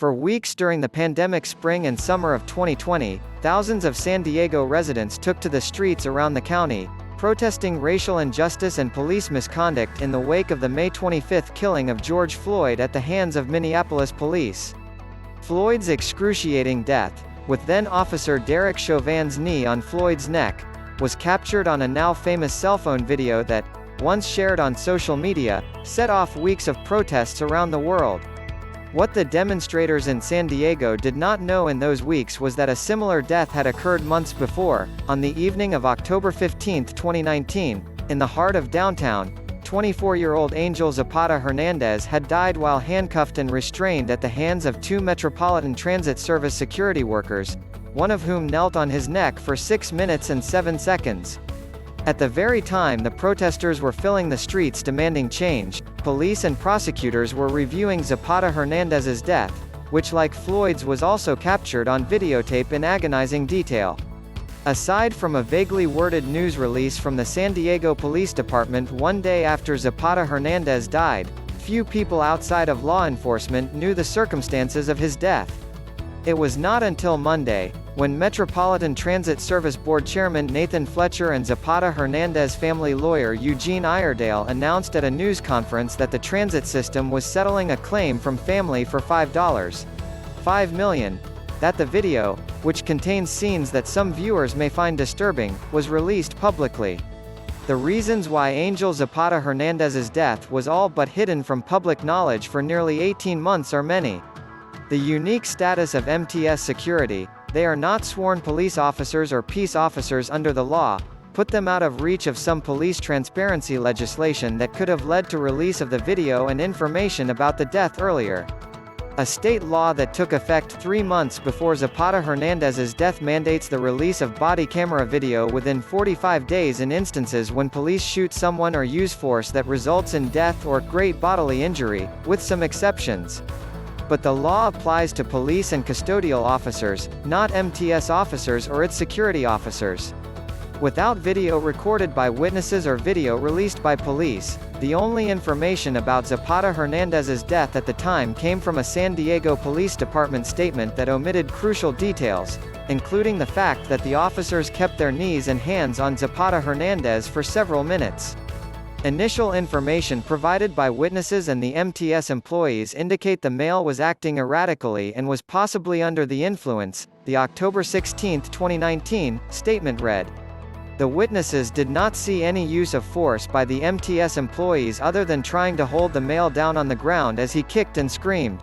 For weeks during the pandemic spring and summer of 2020, thousands of San Diego residents took to the streets around the county, protesting racial injustice and police misconduct in the wake of the May 25 killing of George Floyd at the hands of Minneapolis police. Floyd's excruciating death, with then-Officer Derek Chauvin's knee on Floyd's neck, was captured on a now-famous cell phone video that, once shared on social media, set off weeks of protests around the world. What the demonstrators in San Diego did not know in those weeks was that a similar death had occurred months before. On the evening of October 15, 2019, in the heart of downtown, 24-year-old Angel Zapata Hernandez had died while handcuffed and restrained at the hands of two Metropolitan Transit Service security workers, one of whom knelt on his neck for 6 minutes and 7 seconds. At the very time the protesters were filling the streets demanding change, police and prosecutors were reviewing Zapata Hernandez's death, which like Floyd's was also captured on videotape in agonizing detail. Aside from a vaguely worded news release from the San Diego Police Department one day after Zapata Hernandez died, few people outside of law enforcement knew the circumstances of his death. It was not until Monday, when Metropolitan Transit Service Board Chairman Nathan Fletcher and Zapata Hernandez family lawyer Eugene Iredale announced at a news conference that the transit system was settling a claim from family for $5 million, that the video, which contains scenes that some viewers may find disturbing, was released publicly. The reasons why Angel Zapata Hernandez's death was all but hidden from public knowledge for nearly 18 months are many. The unique status of MTS security, they are not sworn police officers or peace officers under the law, put them out of reach of some police transparency legislation that could have led to release of the video and information about the death earlier. A state law that took effect 3 months before Zapata Hernandez's death mandates the release of body camera video within 45 days in instances when police shoot someone or use force that results in death or great bodily injury, with some exceptions. But the law applies to police and custodial officers, not MTS officers or its security officers. Without video recorded by witnesses or video released by police, the only information about Zapata Hernandez's death at the time came from a San Diego Police Department statement that omitted crucial details, including the fact that the officers kept their knees and hands on Zapata Hernandez for several minutes. Initial information provided by witnesses and the MTS employees indicate the male was acting erratically and was possibly under the influence, the October 16, 2019, statement read. The witnesses did not see any use of force by the MTS employees other than trying to hold the male down on the ground as he kicked and screamed.